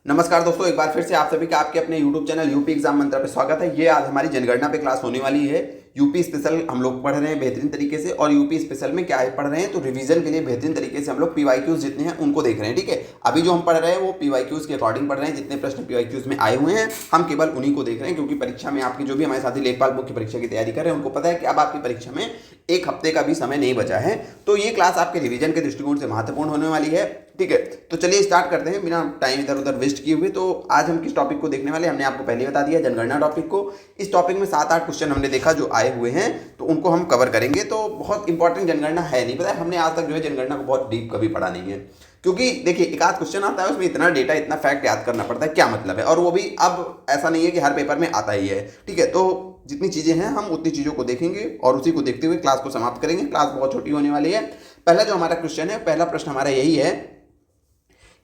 नमस्कार दोस्तों, एक बार फिर से आप सभी का आपके अपने YouTube चैनल यूपी एग्जाम मंत्र पे स्वागत है। ये आज हमारी जनगणना पे क्लास होने वाली है। यूपी स्पेशल हम लोग पढ़ रहे हैं बेहतरीन तरीके से, और यूपी स्पेशल में क्या है पढ़ रहे हैं तो रिवीजन के लिए बेहतरीन तरीके से हम लोग पीवाईक्यूज जितने हैं उनको देख रहे हैं। ठीक है, अभी जो हम पढ़ रहे हैं वो पीवाईक्यूज के अकॉर्डिंग पढ़ रहे हैं। जितने प्रश्न पीवाईक्यूज में आए हुए हैं हम केवल उन्हीं को देख रहे हैं, क्योंकि परीक्षा में आपकी जो भी हमारे साथी लेखपाल बुक की परीक्षा की तैयारी कर रहे हैं उनको पता है कि अब आपकी परीक्षा में एक हफ्ते का भी समय नहीं बचा है। तो ये क्लास आपके रिवीजन के दृष्टिकोण से महत्वपूर्ण होने वाली है। ठीक है, तो चलिए स्टार्ट करते हैं बिना टाइम इधर उधर वेस्ट किए हुए। तो आज हम किस टॉपिक को देखने वाले, हमने आपको पहले बता दिया, जनगणना टॉपिक को। इस टॉपिक में 7-8 क्वेश्चन हमने देखा जो आए हुए हैं, तो उनको हम कवर करेंगे। तो बहुत इंपॉर्टेंट जनगणना है, नहीं पता है, हमने आज तक जो है जनगणना को बहुत डीप कभी पढ़ा नहीं है, क्योंकि देखिए एक आध क्वेश्चन आता है उसमें इतना डेटा इतना फैक्ट याद करना पड़ता है, क्या मतलब है, और वो भी अब ऐसा नहीं है कि हर पेपर में आता ही है। ठीक है, तो जितनी चीज़ें हैं हम उतनी चीज़ों को देखेंगे और उसी को देखते हुए क्लास को समाप्त करेंगे। क्लास बहुत छोटी होने वाली है। पहला जो हमारा क्वेश्चन है, पहला प्रश्न हमारा यही है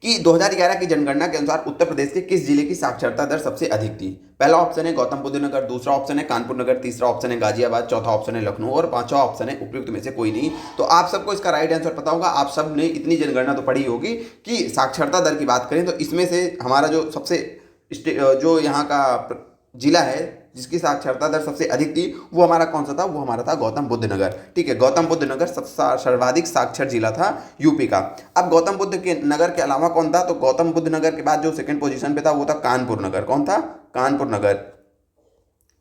कि 2011 की जनगणना के अनुसार उत्तर प्रदेश के किस जिले की साक्षरता दर सबसे अधिक थी। पहला ऑप्शन है गौतम बुद्ध नगर, दूसरा ऑप्शन है कानपुर नगर, तीसरा ऑप्शन है गाजियाबाद, चौथा ऑप्शन है लखनऊ और पांचवा ऑप्शन है उपयुक्त में से कोई नहीं। तो आप सबको इसका राइट आंसर पता होगा। आप सब ने इतनी जनगणना तो पढ़ी होगी कि साक्षरता दर की बात करें तो इसमें से हमारा जो सबसे जो यहाँ का जिला है जिसकी साक्षरता दर सबसे अधिक थी वो हमारा कौन सा था, वो हमारा था गौतम बुद्ध नगर। ठीक है, गौतम बुद्ध नगर सबसे सर्वाधिक साक्षर जिला था यूपी का। अब गौतम बुद्ध के नगर के अलावा कौन था, तो गौतम बुद्ध नगर के बाद जो सेकंड पोजीशन पे था वो था कानपुर नगर। कौन था, कानपुर नगर।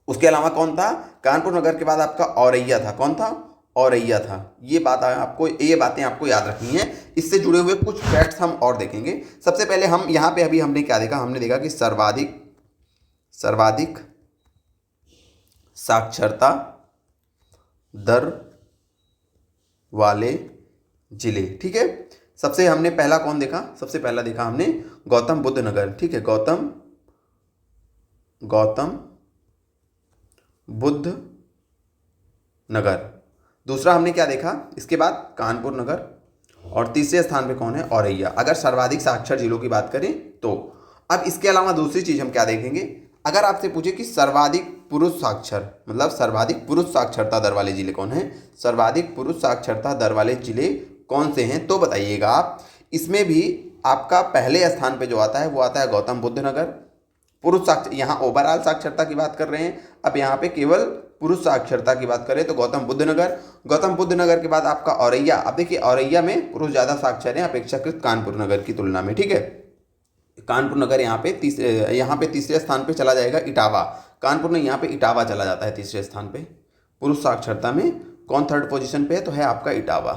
उसके अलावा कौन था, कानपुर नगर के बाद आपका औरैया था। कौन था, औरैया था। ये बातें आपको याद रखनी है। इससे जुड़े हुए कुछ फैक्ट्स हम और देखेंगे। सबसे पहले हम यहाँ पे अभी हमने क्या देखा, हमने देखा कि सर्वाधिक साक्षरता दर वाले जिले। ठीक है, सबसे हमने पहला कौन देखा, सबसे पहला देखा हमने गौतम बुद्ध नगर। ठीक है, गौतम बुद्ध नगर। दूसरा हमने क्या देखा, इसके बाद कानपुर नगर, और तीसरे स्थान पे कौन है, औरैया। अगर सर्वाधिक साक्षर जिलों की बात करें तो अब इसके अलावा दूसरी चीज हम क्या देखेंगे, अगर आपसे पूछे कि सर्वाधिक पुरुष साक्षर, मतलब सर्वाधिक पुरुष साक्षरता दर वाले जिले कौन हैं, सर्वाधिक पुरुष साक्षरता दर वाले जिले कौन से हैं, तो बताइएगा आप। इसमें भी आपका पहले स्थान पे जो आता है वो आता है गौतम बुद्ध नगर। पुरुष साक्षर, यहाँ ओवरऑल साक्षरता की बात कर रहे हैं, अब यहाँ पे केवल पुरुष साक्षरता की बात करें तो गौतम बुद्ध नगर। गौतम बुद्ध नगर के बाद आपका औरैया। अब देखिए औरैया में पुरुष ज़्यादा साक्षर हैं अपेक्षाकृत कानपुर नगर की तुलना में। ठीक है, कानपुर नगर यहाँ पे तीसरे स्थान पे चला जाएगा इटावा। कानपुर में यहाँ पे इटावा चला जाता है तीसरे स्थान पे। पुरुष साक्षरता में कौन थर्ड पोजीशन पे है, तो है आपका इटावा।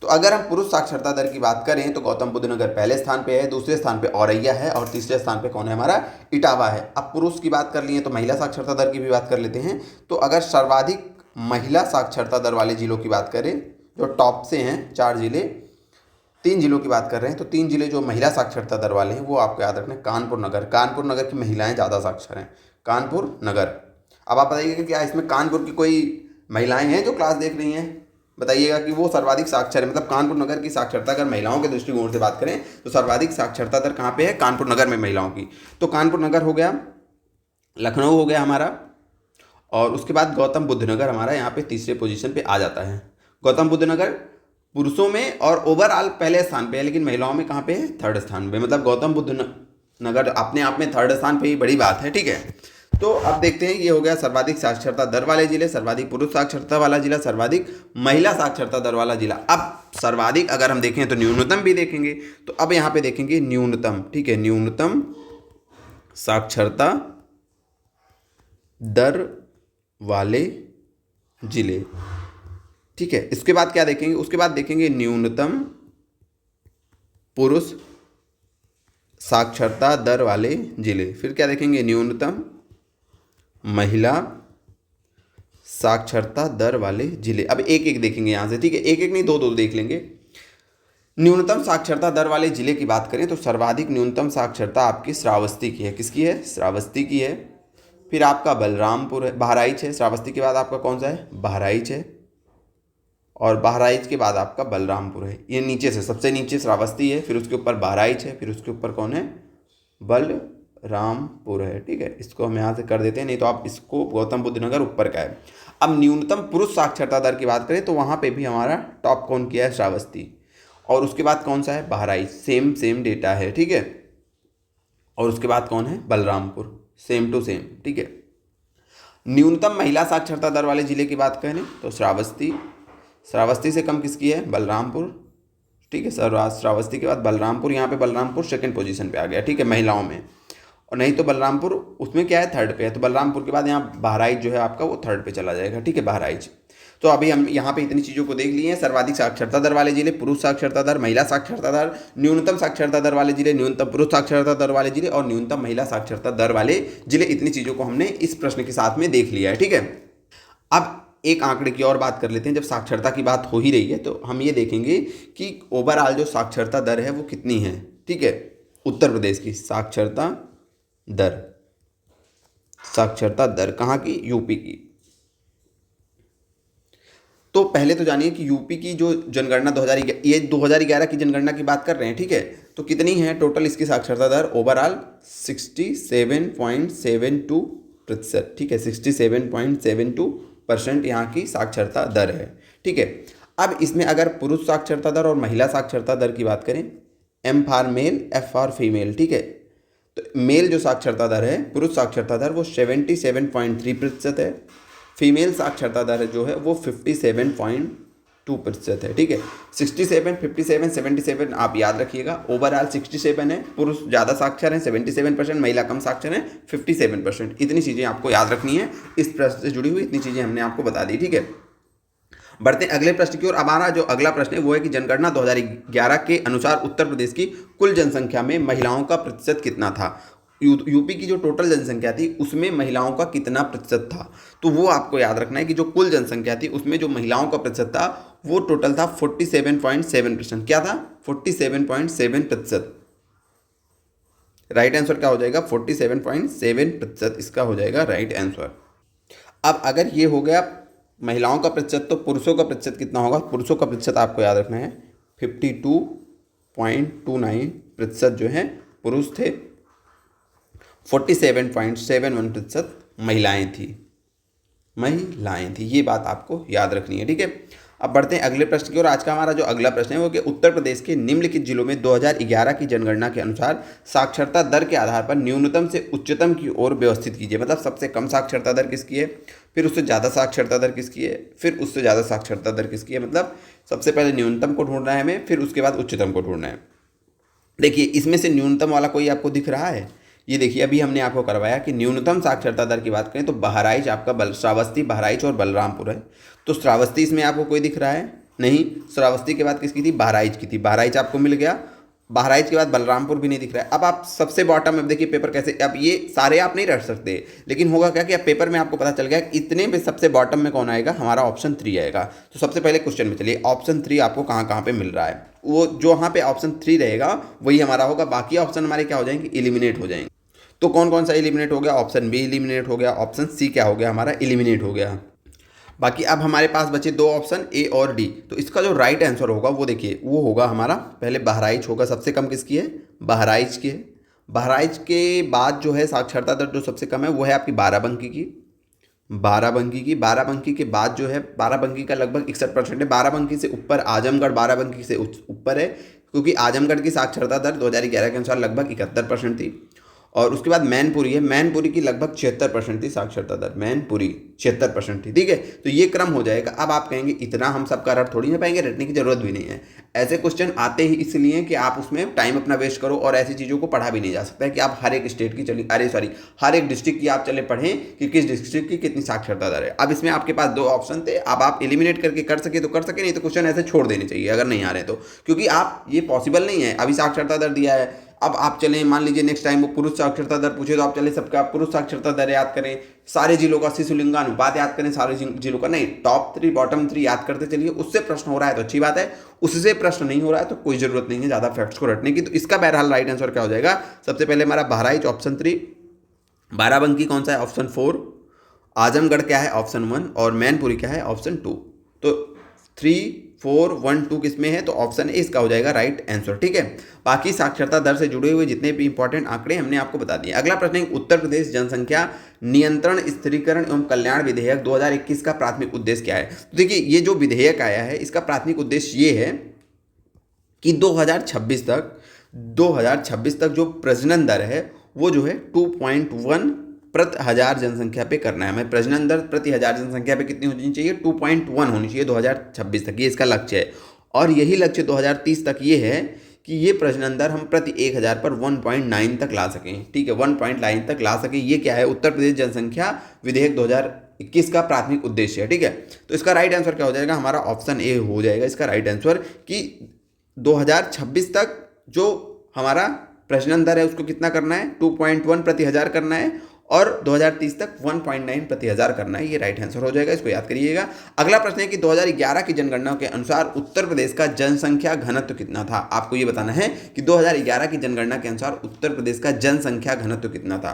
तो अगर हम पुरुष साक्षरता दर की बात करें तो गौतम बुद्ध नगर पहले स्थान पे है, दूसरे स्थान पे औरैया है, और तीसरे स्थान पे कौन है, हमारा इटावा है। अब पुरुष की बात कर लिए तो महिला साक्षरता दर की भी बात कर लेते हैं। तो अगर सर्वाधिक महिला साक्षरता दर वाले जिलों की बात करें, जो टॉप से हैं 4 जिले, 3 जिलों की बात कर रहे हैं, तो 3 जिले जो महिला साक्षरता दर वाले हैं वो आपको याद रखना है। कानपुर नगर, कानपुर नगर की महिलाएं ज़्यादा साक्षर हैं, कानपुर नगर। अब आप बताइएगा कि क्या इसमें कानपुर की कोई महिलाएं हैं जो क्लास देख रही हैं, बताइएगा कि वो सर्वाधिक साक्षर है। मतलब कानपुर नगर की साक्षरता अगर महिलाओं के दृष्टिकोण से बात करें तो सर्वाधिक साक्षरता दर कहाँ पे है, कानपुर नगर में महिलाओं की। तो कानपुर नगर हो गया, लखनऊ हो गया हमारा, और उसके बाद गौतम बुद्ध नगर हमारा यहाँ पे तीसरे पोजीशन पे आ जाता है। गौतम बुद्ध नगर पुरुषों में और ओवरऑल पहले स्थान पे है, लेकिन महिलाओं में कहाँ पे है, थर्ड स्थान पे। मतलब गौतम बुद्ध नगर अपने आप में थर्ड स्थान पे ही बड़ी बात है। ठीक है, तो अब देखते हैं, ये हो गया सर्वाधिक साक्षरता दर वाले जिले, सर्वाधिक पुरुष साक्षरता वाला जिला, सर्वाधिक महिला साक्षरता दर वाला जिला। अब सर्वाधिक अगर हम देखें तो न्यूनतम भी देखेंगे। तो अब यहाँ पे देखेंगे न्यूनतम। ठीक है, न्यूनतम साक्षरता दर वाले जिले। ठीक है, इसके बाद क्या देखेंगे, उसके बाद देखेंगे न्यूनतम पुरुष साक्षरता दर वाले जिले। फिर क्या देखेंगे, न्यूनतम महिला साक्षरता दर वाले जिले। अब एक एक देखेंगे यहाँ से। ठीक है, एक एक नहीं, दो दो देख लेंगे। न्यूनतम साक्षरता दर वाले जिले की बात करें तो सर्वाधिक न्यूनतम साक्षरता आपकी श्रावस्ती की है। किसकी है, श्रावस्ती की है। फिर आपका बलरामपुर है, बहराइच है। श्रावस्ती के बाद आपका कौन सा है, बहराइच है, और बहराइच के बाद आपका बलरामपुर है। ये नीचे से सबसे नीचे श्रावस्ती है, फिर उसके ऊपर बहराइच है, फिर उसके ऊपर कौन है, बलरामपुर है। ठीक है, इसको हम यहाँ से कर देते हैं, नहीं तो आप इसको गौतम बुद्ध नगर ऊपर का है। अब न्यूनतम पुरुष साक्षरता दर की बात करें तो वहाँ पे भी हमारा टॉप कौन किया है, श्रावस्ती, और उसके बाद कौन सा है, बहराइच। सेम डेटा है। ठीक है, और उसके बाद कौन है, बलरामपुर, सेम टू सेम, ठीक है। न्यूनतम महिला साक्षरता दर वाले जिले की बात करें तो श्रावस्ती, श्रावस्ती से कम किसकी है, बलरामपुर, ठीक है सर। श्रावस्ती के बाद बलरामपुर, यहाँ पे बलरामपुर सेकंड पोजीशन पे आ गया, ठीक है, महिलाओं में। और नहीं तो बलरामपुर उसमें क्या है, थर्ड पे है, तो बलरामपुर के बाद यहाँ बहराइच जो है आपका वो थर्ड पे चला जाएगा, ठीक है, बहराइच। तो अभी हम यहाँ पे इतनी चीज़ों को देख लिए हैं। सर्वाधिक साक्षरता दर वाले जिले, पुरुष साक्षरता दर, महिला साक्षरता दर, न्यूनतम साक्षरता दर वाले जिले, न्यूनतम पुरुष साक्षरता दर वाले जिले और न्यूनतम महिला साक्षरता दर वाले जिले, इतनी चीज़ों को हमने इस प्रश्न के साथ में देख लिया है, ठीक है। अब एक आंकड़े की और बात कर लेते हैं। जब साक्षरता की बात हो ही रही है तो हम ये देखेंगे कि ओवरऑल जो साक्षरता दर है वो कितनी है, ठीक है। उत्तर प्रदेश की साक्षरता दर, साक्षरता दर कहाँ की, यूपी की। तो पहले तो जानिए कि यूपी की जो जनगणना 2011, ये 2011 की जनगणना की बात कर रहे हैं, ठीक है। तो कितनी है टोटल इसकी साक्षरता दर, ओवरऑल 67.72%, ठीक है, 67.72% यहाँ की साक्षरता दर है, ठीक है। अब इसमें अगर पुरुष साक्षरता दर और महिला साक्षरता दर की बात करें, M for male, F for female, ठीक है। तो मेल जो साक्षरता दर है, पुरुष साक्षरता दर वो 77.3% है, फीमेल साक्षरता दर जो है वो 57.2% है, ठीक है। 67, 57, 77 आप याद रखिएगा। ओवरऑल 67 है, पुरुष ज़्यादा साक्षर हैं 77%, महिला कम साक्षर हैं 57%। इतनी चीज़ें आपको याद रखनी है, इस प्रश्न से जुड़ी हुई इतनी चीज़ें हमने आपको बता दी, ठीक है। बढ़ते हैं अगले प्रश्न की ओर। अब हमारा जो अगला प्रश्न है वो है कि जनगणना 2011 के अनुसार उत्तर प्रदेश की कुल जनसंख्या में महिलाओं का प्रतिशत कितना था। यूपी की जो टोटल जनसंख्या थी उसमें महिलाओं का कितना प्रतिशत था, तो वो आपको याद रखना है कि जो कुल जनसंख्या थी उसमें जो महिलाओं का प्रतिशत था वो टोटल था 47.7%। क्या था, 47.7%। राइट आंसर क्या हो जाएगा, 47.7%, इसका हो जाएगा राइट आंसर। अब अगर ये हो गया महिलाओं का प्रतिशत, तो पुरुषों का प्रतिशत कितना होगा। पुरुषों का प्रतिशत आपको याद रखना है 52.29% जो है पुरुष थे, 47.71% महिलाएं थी, ये बात आपको याद रखनी है, ठीक है। अब बढ़ते हैं अगले प्रश्न की ओर। आज का हमारा जो अगला प्रश्न है वो कि उत्तर प्रदेश के निम्नलिखित जिलों में 2011 की जनगणना के अनुसार साक्षरता दर के आधार पर न्यूनतम से उच्चतम की ओर व्यवस्थित कीजिए। मतलब सबसे कम साक्षरता दर किसकी है, फिर उससे ज़्यादा साक्षरता दर किसकी है, फिर उससे ज़्यादा साक्षरता दर किसकी है। मतलब सबसे पहले न्यूनतम को ढूंढना है हमें, फिर उसके बाद उच्चतम को ढूंढना है। देखिए इसमें से न्यूनतम वाला कोई आपको दिख रहा है, ये देखिए अभी हमने आपको करवाया कि न्यूनतम साक्षरता दर की बात करें तो बहराइच आपका श्रावस्ती, बहराइच और बलरामपुर है। तो श्रावस्ती इसमें आपको कोई दिख रहा है नहीं, श्रावस्ती के बाद किसकी थी, बहराइच की थी, बहराइच आपको मिल गया। बहराइच के बाद बलरामपुर भी नहीं दिख रहा है। अब आप सबसे बॉटम में देखिए पेपर कैसे, अब ये सारे आप नहीं रख सकते, लेकिन होगा क्या कि अब पेपर में आपको पता चल गया इतने में सबसे बॉटम में कौन आएगा, हमारा ऑप्शन 3 आएगा। तो सबसे पहले क्वेश्चन में चलिए, ऑप्शन 3 आपको कहाँ कहाँ पे मिल रहा है, वो जो वहाँ पे ऑप्शन 3 रहेगा वही हमारा होगा। बाकी ऑप्शन हमारे क्या हो जाएंगे, एलिमिनेट हो जाएंगे। तो कौन कौन सा एलिमिनेट हो गया, ऑप्शन बी एलिमिनेट हो गया, ऑप्शन सी क्या हो गया हमारा, एलिमिनेट हो गया। बाकी अब हमारे पास बचे दो ऑप्शन ए और डी। तो इसका जो राइट आंसर होगा वो देखिए वो होगा हमारा पहले बहराइच होगा, सबसे कम किसकी है, बहराइच की है। बहराइच के बाद जो है साक्षरता दर जो सबसे कम है वो है आपकी बाराबंकी की, बाराबंकी के बाद जो है, बाराबंकी का लगभग 61% है। बाराबंकी से ऊपर आजमगढ़, बाराबंकी से ऊपर है क्योंकि आजमगढ़ की साक्षरता दर 2011 के अनुसार लगभग 71% थी। और उसके बाद मैनपुरी है, मैनपुरी की लगभग 76% थी साक्षरता दर, मैनपुरी 76% थी, ठीक है। तो ये क्रम हो जाएगा। अब आप कहेंगे इतना हम सबका रट थोड़ी ना पाएंगे, रटने की जरूरत भी नहीं है। ऐसे क्वेश्चन आते ही इसलिए कि आप उसमें टाइम अपना वेस्ट करो, और ऐसी चीज़ों को पढ़ा भी नहीं जा सकता है कि आप हर एक स्टेट की हर एक डिस्ट्रिक्ट की आप चले पढ़ें कि किस डिस्ट्रिक्ट की कितनी साक्षरता दर है। अब इसमें आपके पास दो ऑप्शन थे, अब आप एलिमिनेट करके कर सके तो कर सके, नहीं तो क्वेश्चन ऐसे छोड़ देने चाहिए अगर नहीं आ रहे तो, क्योंकि आप ये पॉसिबल नहीं है। अभी साक्षरता दर दिया है, अब आप चलें मान लीजिए नेक्स्ट टाइम वो पुरुष साक्षरता दर पूछे तो आप चले सबका पुरुष साक्षरता दर याद करें, सारे जिलों का शिशुलिंगानुपात याद करें, सारे जिलों का नहीं, टॉप 3 बॉटम 3 याद करते चलिए। उससे प्रश्न हो रहा है तो अच्छी बात है, उससे प्रश्न नहीं हो रहा है तो कोई जरूरत नहीं है ज़्यादा फैक्ट्स को रटने की। तो इसका बहरहाल राइट आंसर क्या हो जाएगा, सबसे पहले हमारा बहराइच ऑप्शन 3, बाराबंकी कौन सा है ऑप्शन 4, आजमगढ़ क्या है ऑप्शन 1 और मैनपुरी क्या है ऑप्शन 2। तो 3, 4, 1, 2 किस में है, तो ऑप्शन ए इसका हो जाएगा राइट आंसर, ठीक है। बाकी साक्षरता दर से जुड़े हुए जितने भी इंपॉर्टेंट आंकड़े हमने आपको बता दिए। अगला प्रश्न है उत्तर प्रदेश जनसंख्या नियंत्रण स्थिरीकरण एवं कल्याण विधेयक 2021 का प्राथमिक उद्देश्य क्या है। तो देखिए ये जो विधेयक आया है इसका प्राथमिक उद्देश्य ये है कि 2026 तक जो प्रजनन दर है वो जो है 2.1 प्रति हजार जनसंख्या पे करना है। हमें प्रजनन दर प्रति हजार जनसंख्या पे कितनी होनी चाहिए? 2.1 होनी चाहिए 2026 तक, ये इसका लक्ष्य है। और यही लक्ष्य 2030 तक ये है कि ये प्रजनन दर हम प्रति 1000 पर 1.9 तक ला सकें। ठीक है, 1.9 तक ला सकें। ये क्या है? उत्तर प्रदेश जनसंख्या विधेयक 2021 का प्राथमिक उद्देश्य है। ठीक है, तो इसका राइट आंसर क्या हो जाएगा? हमारा ऑप्शन ए हो जाएगा इसका राइट आंसर, कि 2026 तक जो हमारा प्रजनन दर है उसको कितना करना है? 2.1 प्रति हजार करना है, और 2030 तक 1.9 प्रति हजार करना है। ये राइट आंसर हो जाएगा, इसको याद करिएगा। अगला प्रश्न है कि 2011 की जनगणना के अनुसार उत्तर प्रदेश का जनसंख्या घनत्व कितना था? आपको ये बताना है कि 2011 की जनगणना के अनुसार उत्तर प्रदेश का जनसंख्या घनत्व कितना था।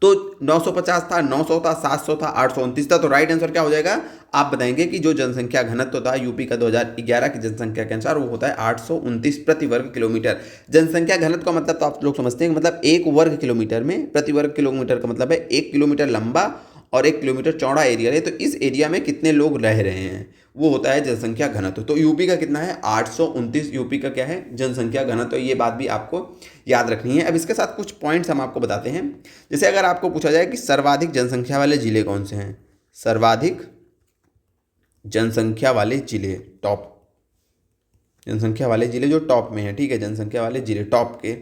तो 950 था, 900 था, 700 था, 829 था। तो राइट आंसर क्या हो जाएगा? आप बताएंगे कि जो जनसंख्या घनत्व था यूपी का 2011 की जनसंख्या के अनुसार वो होता है 829 प्रति वर्ग किलोमीटर। जनसंख्या घनत्व का मतलब तो आप लोग समझते हैं कि मतलब एक वर्ग किलोमीटर में, प्रति वर्ग किलोमीटर का मतलब है 1 किलोमीटर लंबा और 1 किलोमीटर चौड़ा एरिया है। तो इस एरिया में कितने लोग रह रहे हैं वो होता है जनसंख्या घनत्व। तो यूपी का कितना है? 829 यूपी का क्या है? जनसंख्या घनत्व। ये बात भी आपको याद रखनी है। अब इसके साथ कुछ पॉइंट्स हम आपको बताते हैं। जैसे अगर आपको पूछा जाए कि सर्वाधिक जनसंख्या वाले जिले कौन से हैं, सर्वाधिक जनसंख्या वाले जिले, टॉप जनसंख्या वाले जिले जो टॉप में है, ठीक है, जनसंख्या वाले जिले टॉप के,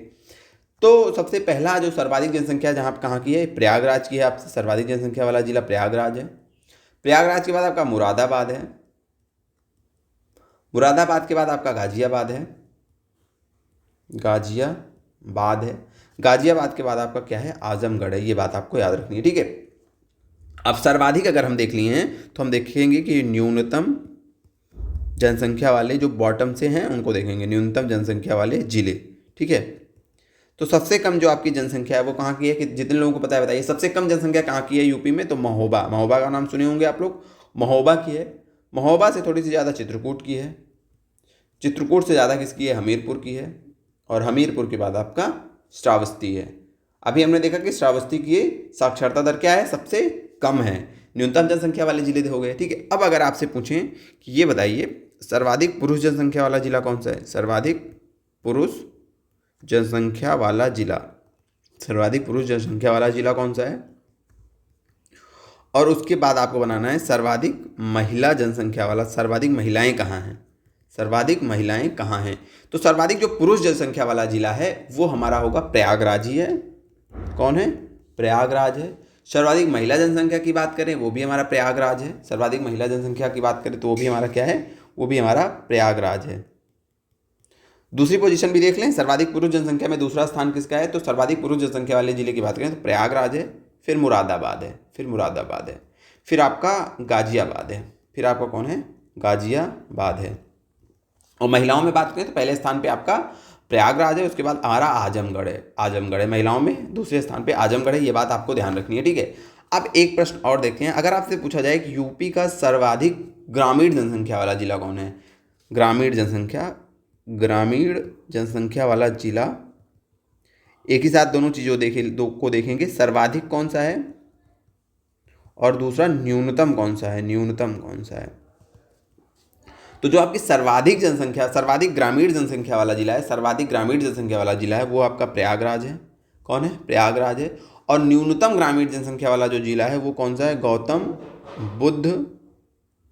तो सबसे पहला जो सर्वाधिक जनसंख्या जहाँ कहाँ की है? प्रयागराज की है। आपसे सर्वाधिक जनसंख्या वाला जिला प्रयागराज है। प्रयागराज के बाद आपका मुरादाबाद है। मुरादाबाद के बाद आपका गाजियाबाद है। गाजियाबाद है। गाजियाबाद के बाद आपका क्या है? आजमगढ़ है। ये बात आपको याद रखनी है, ठीक है। अब सर्वाधिक अगर हम देख लिए हैं तो हम देखेंगे कि न्यूनतम जनसंख्या वाले जो बॉटम से हैं उनको देखेंगे, न्यूनतम जनसंख्या वाले जिले, ठीक है। तो सबसे कम जो आपकी जनसंख्या है वो कहाँ की है? कि जितने लोगों को पता है बताइए, सबसे कम जनसंख्या कहाँ की है यूपी में? तो महोबा, महोबा का नाम सुने होंगे आप लोग। महोबा की है। महोबा से थोड़ी सी ज़्यादा चित्रकूट की है। चित्रकूट से ज़्यादा किसकी है? हमीरपुर की है। और हमीरपुर के बाद आपका श्रावस्ती है। अभी हमने देखा कि श्रावस्ती की साक्षरता दर क्या है? सबसे कम है। न्यूनतम जनसंख्या वाले जिले हो गए, ठीक है। अब अगर आपसे पूछें कि ये बताइए सर्वाधिक पुरुष जनसंख्या वाला जिला कौन सा है? सर्वाधिक पुरुष जनसंख्या वाला जिला, सर्वाधिक पुरुष जनसंख्या वाला जिला कौन सा है? और उसके बाद आपको बनाना है सर्वाधिक महिला जनसंख्या वाला, सर्वाधिक महिलाएं कहाँ हैं? सर्वाधिक महिलाएं कहाँ हैं? तो सर्वाधिक जो पुरुष जनसंख्या वाला जिला है वो हमारा होगा प्रयागराज ही है। कौन है? प्रयागराज है। सर्वाधिक महिला जनसंख्या की बात करें वो भी हमारा प्रयागराज है। सर्वाधिक महिला जनसंख्या की बात करें तो वो भी हमारा क्या है? वो भी हमारा प्रयागराज है। दूसरी पोजीशन भी देख लें, सर्वाधिक पुरुष जनसंख्या में दूसरा स्थान किसका है? तो सर्वाधिक पुरुष जनसंख्या वाले जिले की बात करें तो प्रयागराज है, फिर मुरादाबाद है, फिर मुरादाबाद है, फिर आपका गाजियाबाद है, फिर आपका कौन है? गाजियाबाद है। और महिलाओं में बात करें तो पहले स्थान पे आपका प्रयागराज है, उसके बाद हमारा आजमगढ़ है। आजमगढ़ है महिलाओं में, दूसरे स्थान पे आजमगढ़ है। ये बात आपको ध्यान रखनी है, ठीक है। अब एक प्रश्न और देखते हैं। अगर आपसे पूछा जाए कि यूपी का सर्वाधिक ग्रामीण जनसंख्या वाला जिला कौन है? ग्रामीण जनसंख्या वाला जिला, एक ही साथ दोनों चीज़ों दो को देखेंगे। सर्वाधिक कौन सा है और दूसरा न्यूनतम कौन सा है? न्यूनतम कौन सा है? तो जो आपकी सर्वाधिक जनसंख्या, सर्वाधिक ग्रामीण जनसंख्या वाला जिला है, सर्वाधिक ग्रामीण जनसंख्या वाला जिला है वो आपका प्रयागराज है। कौन है? प्रयागराज है। और न्यूनतम ग्रामीण जनसंख्या वाला जो जिला है वो कौन सा है? गौतम बुद्ध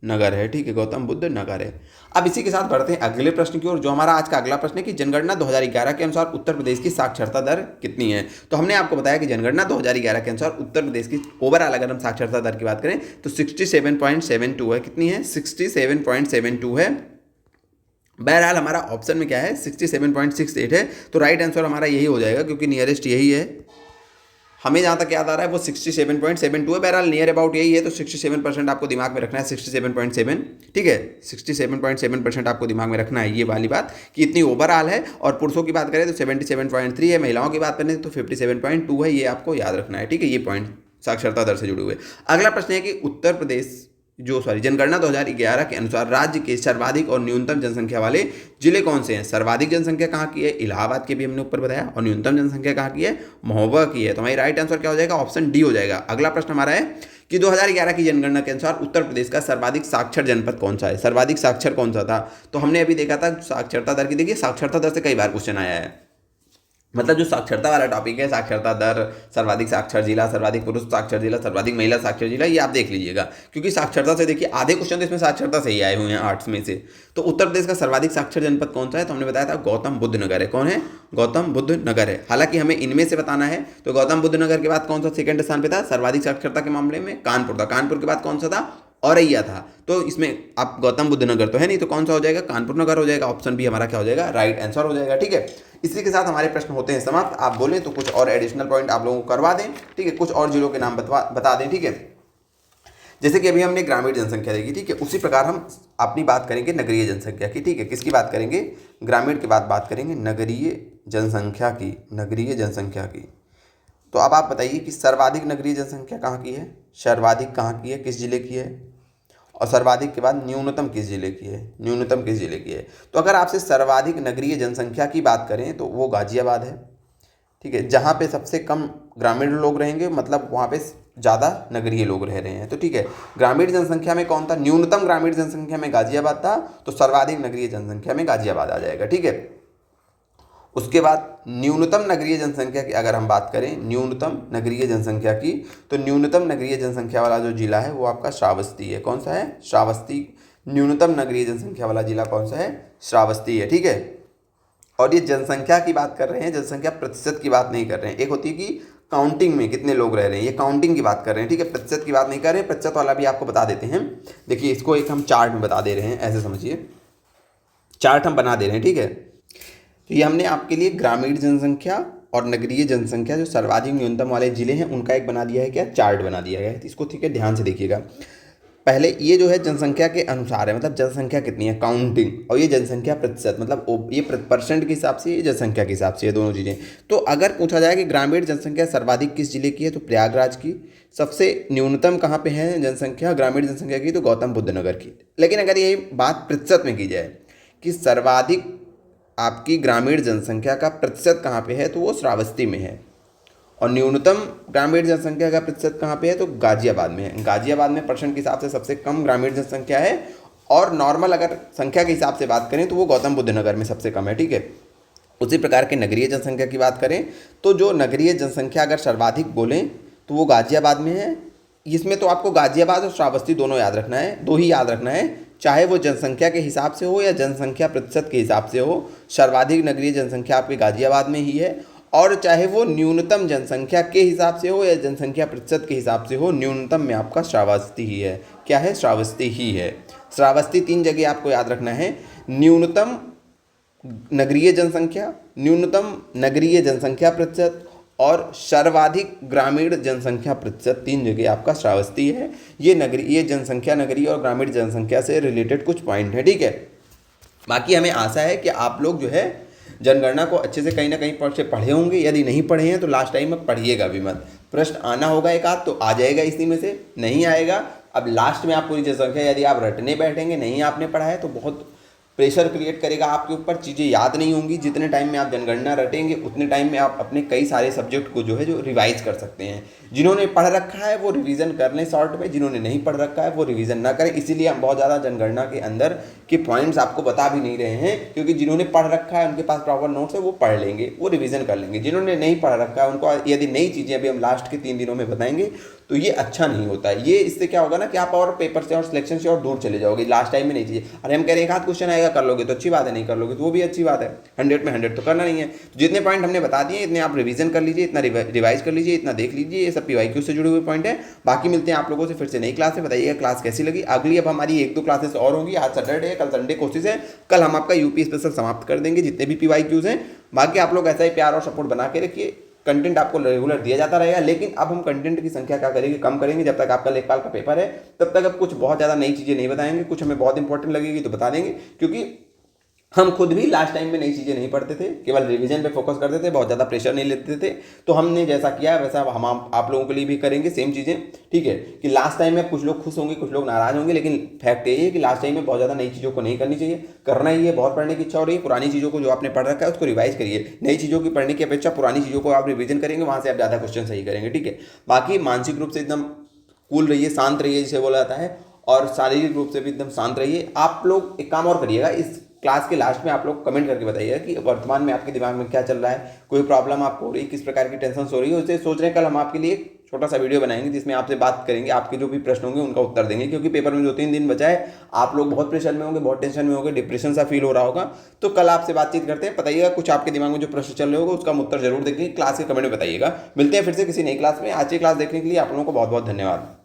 नगर है, ठीक है, गौतम बुद्ध नगर है। अब इसी के साथ बढ़ते हैं अगले प्रश्न की ओर, जो हमारा आज का अगला प्रश्न है कि जनगणना 2011 के अनुसार उत्तर प्रदेश की साक्षरता दर कितनी है? तो हमने आपको बताया कि जनगणना 2011 के अनुसार उत्तर प्रदेश की ओवरऑल अगर हम साक्षरता दर की बात करें तो 67.72 है। कितनी है? 67.72 है। बहरहाल हमारा ऑप्शन में क्या है? 67.68 है। तो राइट आंसर हमारा यही हो जाएगा क्योंकि नियरेस्ट यही है। हमें जहाँ तक याद आ रहा है वो 67.72 है। बहरहाल नियर अबाउट यही है। तो 67% आपको दिमाग में रखना है, 67.7, ठीक है, 67.7% आपको दिमाग में रखना है ये वाली बात कि इतनी ओवरऑल है। और पुरुषों की बात करें तो 77.3 है, महिलाओं की बात करें तो 57.2 है। ये आपको याद रखना है, ठीक है, ये पॉइंट साक्षरता दर से जुड़े हुए। अगला प्रश्न है कि उत्तर प्रदेश जनगणना 2011 के अनुसार राज्य के सर्वाधिक और न्यूनतम जनसंख्या वाले जिले कौन से हैं? सर्वाधिक जनसंख्या कहाँ की है? इलाहाबाद के भी हमने ऊपर बताया। और न्यूनतम जनसंख्या कहाँ की है? महोबा की है। तो हमारी राइट आंसर क्या हो जाएगा? ऑप्शन डी हो जाएगा। अगला प्रश्न हमारा है कि 2011 की जनगणना के अनुसार उत्तर प्रदेश का सर्वाधिक साक्षर जनपद कौन सा है? सर्वाधिक साक्षर कौन सा था? तो हमने अभी देखा था साक्षरता दर की। देखिए साक्षरता दर से कई बार क्वेश्चन आया है। मतलब जो साक्षरता वाला टॉपिक है, साक्षरता दर, सर्वाधिक साक्षर जिला, सर्वाधिक पुरुष साक्षर जिला, सर्वाधिक महिला साक्षर जिला, ये आप देख लीजिएगा, क्योंकि साक्षरता से देखिए आधे क्वेश्चन तो इसमें साक्षरता से ही आए हुए हैं आर्ट्स में से। तो उत्तर प्रदेश का सर्वाधिक साक्षर जनपद कौन सा है, तो हमने बताया था गौतम बुद्ध नगर है। कौन है, गौतम बुद्ध नगर है। हालांकि हमें इनमें से बताना है, तो गौतम बुद्ध नगर के बाद कौन सा सेकंड स्थान पे था सर्वाधिक साक्षरता के मामले में, कानपुर था। कानपुर के बाद कौन सा था, औरैया था। तो इसमें आप गौतम बुद्ध नगर तो है नहीं, तो कौन सा हो जाएगा, कानपुर नगर हो जाएगा। ऑप्शन बी हमारा क्या हो जाएगा, राइट आंसर हो जाएगा। ठीक है, इसी के साथ हमारे प्रश्न होते हैं समाप्त। आप बोलें तो कुछ और एडिशनल पॉइंट आप लोगों को करवा दें। ठीक है, कुछ और जिलों के नाम बता दें। ठीक है, जैसे कि अभी हमने ग्रामीण जनसंख्या देखी, ठीक है, उसी प्रकार हम अपनी बात करेंगे नगरीय जनसंख्या की। ठीक है, किसकी बात करेंगे, ग्रामीण के बाद बात करेंगे नगरीय जनसंख्या की। नगरीय जनसंख्या की तो अब आप बताइए कि सर्वाधिक नगरीय जनसंख्या कहाँ की है, सर्वाधिक कहाँ की है, किस जिले की है, और सर्वाधिक के बाद न्यूनतम किस जिले की है, न्यूनतम किस जिले की है। तो अगर आपसे सर्वाधिक नगरीय जनसंख्या की बात करें तो वो गाजियाबाद है। ठीक है, जहाँ पे सबसे कम ग्रामीण लोग रहेंगे, मतलब वहाँ पे ज़्यादा नगरीय लोग रह रहे हैं। तो ठीक है, ग्रामीण जनसंख्या में कौन था, न्यूनतम ग्रामीण जनसंख्या में गाजियाबाद था, तो सर्वाधिक नगरीय जनसंख्या में गाजियाबाद आ जाएगा। ठीक है, उसके बाद न्यूनतम नगरीय जनसंख्या की अगर हम बात करें, न्यूनतम नगरीय जनसंख्या की, तो न्यूनतम नगरीय जनसंख्या वाला जो जिला है वो आपका श्रावस्ती है। कौन सा है, श्रावस्ती। न्यूनतम नगरीय जनसंख्या वाला जिला कौन सा है, श्रावस्ती है। ठीक है, और ये जनसंख्या की बात कर रहे हैं, जनसंख्या प्रतिशत की बात नहीं कर रहे हैं। एक होती है कि काउंटिंग में कितने लोग रह रहे हैं, ये काउंटिंग की बात कर रहे हैं। ठीक है, प्रतिशत की बात नहीं कर रहे हैं। प्रतिशत वाला भी आपको बता देते हैं। देखिए, इसको एक हम चार्ट में बता दे रहे हैं, ऐसे समझिए, चार्ट हम बना दे रहे हैं। ठीक है, तो ये हमने आपके लिए ग्रामीण जनसंख्या और नगरीय जनसंख्या जो सर्वाधिक न्यूनतम वाले जिले हैं उनका एक बना दिया है, क्या, चार्ट बना दिया है। इसको ठीक है ध्यान से देखिएगा। पहले ये जो है जनसंख्या के अनुसार है, मतलब जनसंख्या कितनी है, काउंटिंग, और ये जनसंख्या प्रतिशत, मतलब ये परसेंट के हिसाब से, ये जनसंख्या के हिसाब से, ये दोनों चीज़ें। तो अगर पूछा जाए कि ग्रामीण जनसंख्या सर्वाधिक किस जिले की है, तो प्रयागराज की। सबसे न्यूनतम कहाँ पे है जनसंख्या ग्रामीण जनसंख्या की, तो गौतम बुद्ध नगर की। लेकिन अगर ये बात प्रतिशत में की जाए कि सर्वाधिक आपकी ग्रामीण जनसंख्या का प्रतिशत कहाँ पे है, तो वो श्रावस्ती में है। और न्यूनतम ग्रामीण जनसंख्या का प्रतिशत कहाँ पे है, तो गाजियाबाद में है। गाजियाबाद में परसेंट के हिसाब से सबसे कम ग्रामीण जनसंख्या है, और नॉर्मल अगर संख्या के हिसाब से बात करें तो वो गौतम बुद्ध नगर में सबसे कम है। ठीक है, उसी प्रकार के नगरीय जनसंख्या की बात करें तो जो नगरीय जनसंख्या अगर सर्वाधिक बोलें तो वो गाजियाबाद में है। इसमें तो आपको गाजियाबाद और श्रावस्ती दोनों याद रखना है, दो ही याद रखना है, चाहे वो जनसंख्या के हिसाब से हो या जनसंख्या प्रतिशत के हिसाब से हो। सर्वाधिक नगरीय जनसंख्या आपके गाजियाबाद में ही है, और चाहे वो न्यूनतम जनसंख्या के हिसाब से हो या जनसंख्या प्रतिशत के हिसाब से हो, न्यूनतम में आपका श्रावस्ती ही है। क्या है, श्रावस्ती ही है। श्रावस्ती 3 जगह आपको याद रखना है, न्यूनतम नगरीय जनसंख्या, न्यूनतम नगरीय जनसंख्या प्रतिशत, और सर्वाधिक ग्रामीण जनसंख्या प्रतिशत। 3 जगह आपका श्रावस्ती है। ये नगरीय जनसंख्या, नगरीय और ग्रामीण जनसंख्या से रिलेटेड कुछ पॉइंट है। ठीक है, बाकी हमें आशा है कि आप लोग जो है जनगणना को अच्छे से कहीं ना कहीं से पढ़े होंगे। यदि नहीं पढ़े हैं तो लास्ट टाइम में पढ़िएगा भी मत। प्रश्न आना होगा एक आध तो आ जाएगा, इसी में से नहीं आएगा। अब लास्ट में आप पूरी जनसंख्या यदि आप रटने बैठेंगे, नहीं आपने पढ़ा है, तो बहुत प्रेशर क्रिएट करेगा आपके ऊपर, चीज़ें याद नहीं होंगी। जितने टाइम में आप जनगणना रटेंगे उतने टाइम में आप अपने कई सारे सब्जेक्ट को जो है जो रिवाइज कर सकते हैं। जिन्होंने पढ़ रखा है वो रिवीजन कर लें शॉर्ट में, जिन्होंने नहीं पढ़ रखा है वो रिवीजन ना करें। इसीलिए हम बहुत ज़्यादा जनगणना के अंदर के पॉइंट्स आपको बता भी नहीं रहे हैं, क्योंकि जिन्होंने पढ़ रखा है उनके पास प्रॉपर नोट्स है, वो पढ़ लेंगे, वो रिवीजन कर लेंगे। जिन्होंने नहीं पढ़ रखा है उनको यदि नई चीज़ें अभी हम लास्ट के 3 दिनों में बताएंगे तो ये अच्छा नहीं होता है। ये इससे क्या होगा ना कि आप और पेपर से और सिलेक्शन से और दूर चले जाओगे। लास्ट टाइम में नहीं चाहिए, अरे हम कह रहे हैं एक आध क्वेश्चन आएगा कर लोगे तो अच्छी बात है, नहीं कर लोगे तो वो भी अच्छी बात है। 100 में 100 तो करना नहीं है। तो जितने पॉइंट हमने बता दिए इतने आप रिवीजन कर लीजिए, इतना रिवाइज कर लीजिए, इतना देख लीजिए। ये सब PYQ से जुड़े हुए पॉइंट है। बाकी मिलते हैं आप लोगों से फिर से नई क्लास से। बताइएगा क्लास कैसी लगी। अगली अब हमारी 1-2 क्लासेस और होंगी। आज सैटरडे है, कल संडे कोशिश है, कल हम आपका यूपी स्पेशल समाप्त कर देंगे जितने भी PYQs हैं। बाकी आप लोग ऐसा ही प्यार और सपोर्ट बना के रखिए, कंटेंट आपको रेगुलर दिया जाता रहेगा। लेकिन अब हम कंटेंट की संख्या क्या करेंगे, कम करेंगे। जब तक आपका लेखपाल का पेपर है तब तक अब कुछ बहुत ज़्यादा नई चीज़ें नहीं बताएंगे। कुछ हमें बहुत इंपॉर्टेंट लगेगी तो बता देंगे, क्योंकि हम खुद भी लास्ट टाइम में नई चीज़ें नहीं पढ़ते थे, केवल रिवीजन पे फोकस करते थे, बहुत ज़्यादा प्रेशर नहीं लेते थे। तो हमने जैसा किया है वैसा हम आप लोगों के लिए भी करेंगे सेम चीज़ें। ठीक है, कि लास्ट टाइम में कुछ लोग खुश होंगे, कुछ लोग नाराज होंगे, लेकिन फैक्ट यही है कि लास्ट टाइम में बहुत ज़्यादा नई चीज़ों को नहीं करनी चाहिए। करना ही है, बहुत पढ़ने की इच्छा हो रही है, पुरानी चीज़ों को जो आपने पढ़ रखा है उसको रिवाइज करिए। नई चीज़ों की पढ़ने की अपेक्षा पुरानी चीज़ों को आप रिवीजन करेंगे, वहाँ से आप ज़्यादा क्वेश्चन सही करेंगे। ठीक है, बाकी मानसिक रूप से एकदम कूल रहिए, शांत रहिए जिसे बोला जाता है, और शारीरिक रूप से भी एकदम शांत रहिए। आप लोग एक काम और करिएगा, इस क्लास के लास्ट में आप लोग कमेंट करके बताइएगा कि वर्तमान में आपके दिमाग में क्या चल रहा है, कोई प्रॉब्लम आपको हो रही है, किस प्रकार की टेंशन हो रही है, उसे सोच रहे हैं। कल हम आपके लिए छोटा सा वीडियो बनाएंगे जिसमें आपसे बात करेंगे, आपके जो भी प्रश्न होंगे उनका उत्तर देंगे, क्योंकि पेपर में 2-3 दिन बचा है। आप लोग बहुत प्रेशर में होंगे, बहुत टेंशन में होंगे, डिप्रेशन सा फील हो रहा होगा। तो कल आपसे बातचीत करते हैं, बताइएगा कुछ आपके दिमाग में जो प्रश्न चल रहे होगा उसका हम उत्तर जरूर देंगे, क्लास के कमेंट में बताइएगा। मिलते हैं फिर से किसी नई क्लास में। आज की क्लास देखने के लिए आप लोगों को बहुत बहुत धन्यवाद।